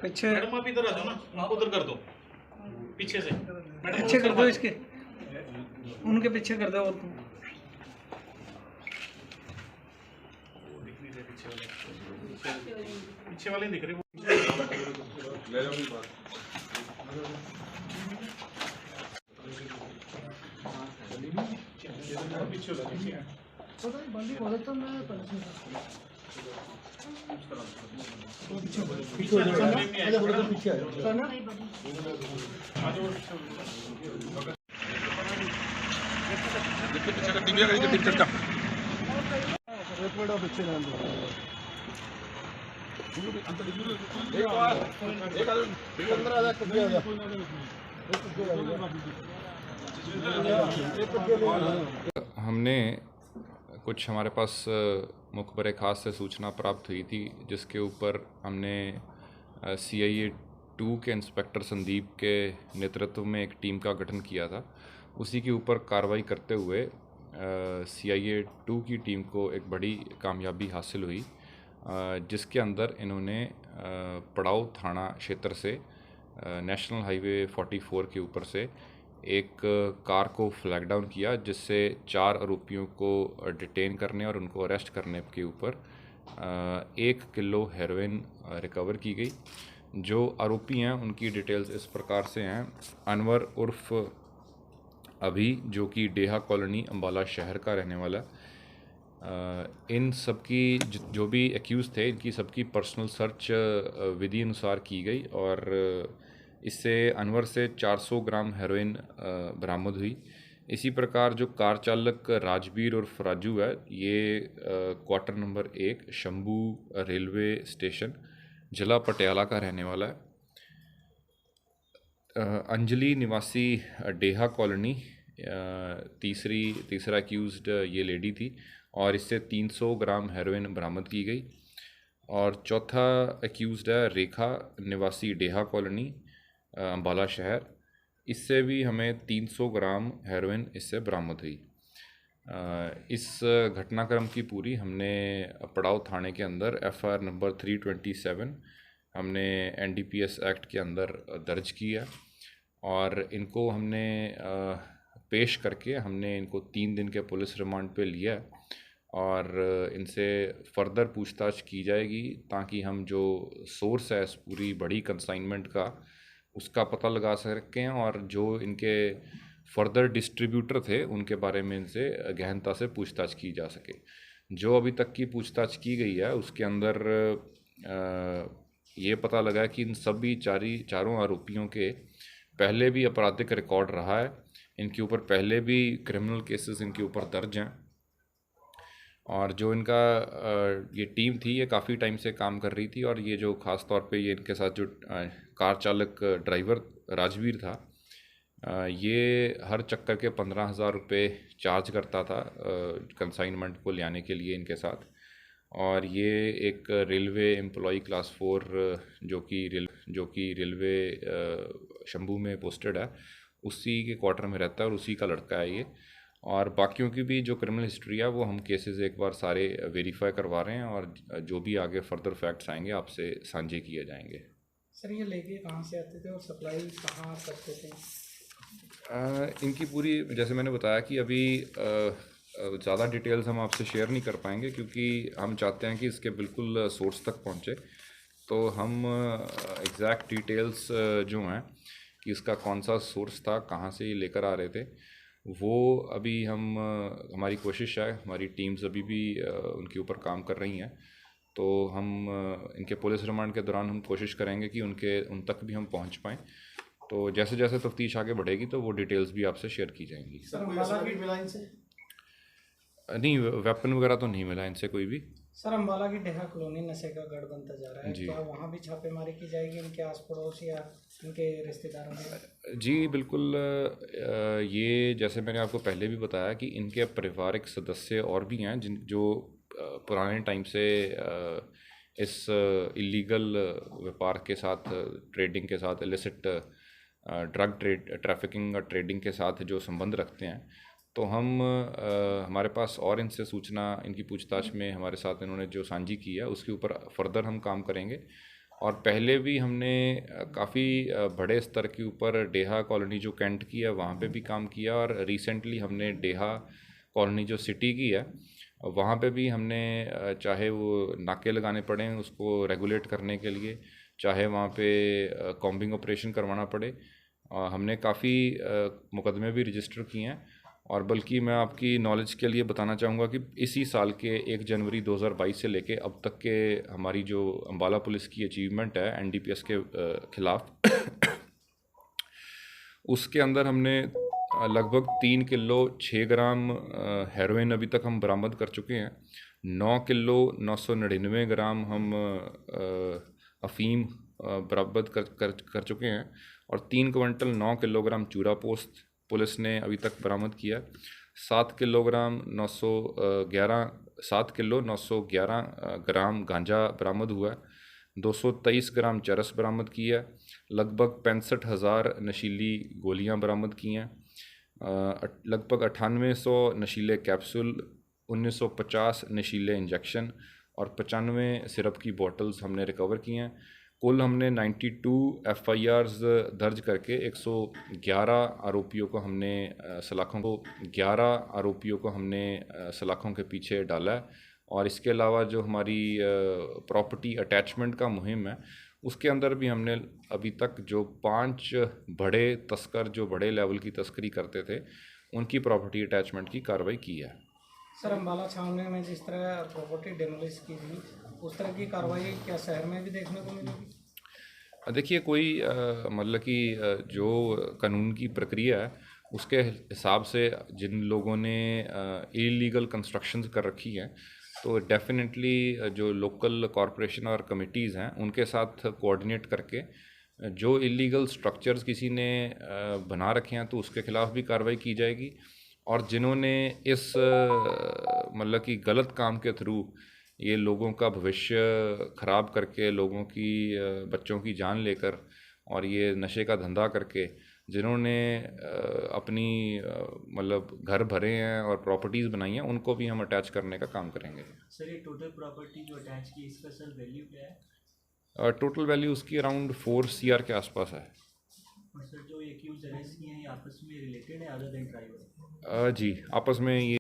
पीछे मैडम आप इधर आ जाओ ना, उधर कर दो पीछे से। पीछे कर दो इसके, उनके पीछे कर दो। और पीछे वाले दिख रहे वो। हमने कुछ हमारे पास मुखबर खास से सूचना प्राप्त हुई थी, जिसके ऊपर हमने CIA 2 के इंस्पेक्टर संदीप के नेतृत्व में एक टीम का गठन किया था। उसी के ऊपर कार्रवाई करते हुए CIA 2 की टीम को एक बड़ी कामयाबी हासिल हुई, जिसके अंदर इन्होंने पड़ाव थाना क्षेत्र से नेशनल हाईवे 44 के ऊपर से एक कार को फ्लैग डाउन किया, जिससे 4 आरोपियों को डिटेन करने और उनको अरेस्ट करने के ऊपर 1 किलो हेरोइन रिकवर की गई। जो आरोपी हैं उनकी डिटेल्स इस प्रकार से हैं। अनवर उर्फ अभी, जो कि डेहा कॉलोनी अम्बाला शहर का रहने वाला। इन सबकी जो भी एक्यूज़ थे, इनकी सबकी पर्सनल सर्च विधि अनुसार की गई और इससे अनवर से 400 ग्राम हेरोइन बरामद हुई। इसी प्रकार जो कार चालक राजबीर उर्फ राजू है, ये quarter number 1 Shambhu railway station जिला पटियाला का रहने वाला है। अंजलि निवासी डेहा कॉलोनी तीसरा एक्यूज़्ड ये लेडी थी और इससे 300 ग्राम हेरोइन बरामद की गई। और चौथा एक्यूज़्ड है रेखा निवासी डेहा कॉलोनी अम्बाला शहर, इससे भी हमें 300 ग्राम हेरोइन इससे बरामद हुई। इस घटनाक्रम की पूरी हमने पड़ाव थाने के अंदर FIR नंबर 327 हमने NDPS एक्ट के अंदर दर्ज किया और इनको हमने पेश करके हमने इनको 3 दिन के पुलिस रिमांड पे लिया और इनसे फर्दर पूछताछ की जाएगी, ताकि हम जो सोर्स है इस पूरी बड़ी कंसाइनमेंट का, उसका पता लगा सकें और जो इनके फर्दर डिस्ट्रीब्यूटर थे उनके बारे में इनसे गहनता से पूछताछ की जा सके। जो अभी तक की पूछताछ की गई है उसके अंदर ये पता लगा कि इन सभी चारों आरोपियों के पहले भी आपराधिक रिकॉर्ड रहा है। इनके ऊपर पहले भी क्रिमिनल केसेस इनके ऊपर दर्ज हैं और जो इनका ये टीम थी ये काफ़ी टाइम से काम कर रही थी। और ये जो ख़ास तौर पे ये इनके साथ जो कार चालक ड्राइवर राजवीर था, ये हर चक्कर के 15,000 रुपये चार्ज करता था कंसाइनमेंट को ले आने के लिए इनके साथ। और ये एक रेलवे एम्प्लॉई क्लास 4 जो कि रेलवे शंभू में पोस्टेड है, उसी के क्वार्टर में रहता है और उसी का लड़का है ये। और बाकियों की भी जो क्रिमिनल हिस्ट्री है वो हम केसेस एक बार सारे वेरीफाई करवा रहे हैं और जो भी आगे फर्दर फैक्ट्स आएंगे आपसे साझे किए जाएंगे। सर ये लेके कहाँ से आते थे और सप्लाई कहाँ करते थे? इनकी पूरी, जैसे मैंने बताया कि अभी ज़्यादा डिटेल्स हम आपसे शेयर नहीं कर पाएंगे, क्योंकि हम चाहते हैं कि इसके बिल्कुल सोर्स तक पहुँचे। तो हम एग्जैक्ट डिटेल्स जो हैं कि इसका कौन सा सोर्स था, कहाँ से ये लेकर आ रहे थे, वो अभी हमारी कोशिश है, हमारी टीम्स अभी भी उनके ऊपर काम कर रही हैं। तो हम इनके पुलिस रिमांड के दौरान हम कोशिश करेंगे कि उन तक भी हम पहुंच पाएँ। तो जैसे जैसे तफ्तीश आगे बढ़ेगी तो वो डिटेल्स भी आपसे शेयर की जाएंगी। सर अम्बाला की मिला इनसे? नहीं, वेपन वगैरह तो नहीं मिला इनसे कोई भी। सर अम्बाला की डेहा कॉलोनी नशे का गढ़ बनता जा रहा है, क्या वहाँ भी छापेमारी की जाएगी इनके आस पड़ोस या इनके रिश्तेदारों में? जी बिल्कुल। ये जैसे मैंने आपको पहले भी बताया कि इनके पारिवारिक सदस्य और भी हैं जो पुराने टाइम से इस इलीगल व्यापार के साथ, ट्रेडिंग के साथ, इलिसिट ड्रग ट्रैफिकिंग और ट्रेडिंग के साथ जो संबंध रखते हैं। तो हमारे पास और इनसे सूचना, इनकी पूछताछ में हमारे साथ इन्होंने जो साझी की है उसके ऊपर फर्दर हम काम करेंगे और पहले भी हमने काफ़ी बड़े स्तर के ऊपर डेहा कॉलोनी जो कैंट की है वहाँ पे भी काम किया, और रिसेंटली हमने डेहा कॉलोनी जो सिटी की है वहाँ पे भी हमने चाहे वो नाके लगाने पड़े उसको रेगुलेट करने के लिए, चाहे वहाँ पे कॉम्बिंग ऑपरेशन करवाना पड़े, हमने काफ़ी मुकदमे भी रजिस्टर किए हैं। और बल्कि मैं आपकी नॉलेज के लिए बताना चाहूँगा कि इसी साल के 1 जनवरी 2022 से लेके अब तक के हमारी जो अम्बाला पुलिस की अचीवमेंट है एनडीपीएस के खिलाफ उसके अंदर हमने लगभग 3 किलो 6 ग्राम हेरोइन अभी तक हम बरामद कर चुके हैं। 9 किलो 999 ग्राम हम अफीम बरामद कर चुके हैं, और 3 क्विंटल 9 किलोग्राम चूरा पोस्त पुलिस ने अभी तक बरामद किया। 7 किलो 911 ग्राम गांजा बरामद हुआ है। 223 ग्राम चरस बरामद की है। लगभग 65,000 नशीली गोलियां बरामद की हैं। लगभग 9800 नशीले कैप्सूल, 1950 नशीले इंजेक्शन और 95 सिरप की बोतल्स हमने रिकवर की हैं। कुल हमने 92 एफआईआर्स दर्ज करके 111 आरोपियों को हमने सलाखों के पीछे डाला है। और इसके अलावा जो हमारी प्रॉपर्टी अटैचमेंट का मुहिम है उसके अंदर भी हमने अभी तक जो 5 बड़े तस्कर जो बड़े लेवल की तस्करी करते थे उनकी प्रॉपर्टी अटैचमेंट की कार्रवाई की है। सर, अम्बाला छावनी में जिस तरह प्रॉपर्टी डेमोलिश की थी उस तरह की कार्रवाई क्या शहर में भी देखने को मिलेगी? देखिए, कोई मतलब कि जो कानून की प्रक्रिया है उसके हिसाब से जिन लोगों ने इलीगल कंस्ट्रक्शंस कर रखी हैं तो डेफिनेटली जो लोकल कॉरपोरेशन और कमिटीज़ हैं उनके साथ कोऑर्डिनेट करके जो इलीगल स्ट्रक्चर्स किसी ने बना रखे हैं तो उसके खिलाफ भी कार्रवाई की जाएगी। और जिन्होंने इस मतलब कि गलत काम के थ्रू ये लोगों का भविष्य ख़राब करके, लोगों की बच्चों की जान लेकर और ये नशे का धंधा करके जिन्होंने अपनी मतलब घर भरे हैं और प्रॉपर्टीज़ बनाई हैं उनको भी हम अटैच करने का काम करेंगे। सर, ये टोटल प्रॉपर्टी जो अटैच की इसका सर वैल्यू क्या है? टोटल वैल्यू उसकी अराउंड 4 CR के आसपास है। और सर, जो एक्यूज अरेस्ट किए हैं ये आपस में रिलेटेड है अदर देन ट्राइबल? जी, आपस में ये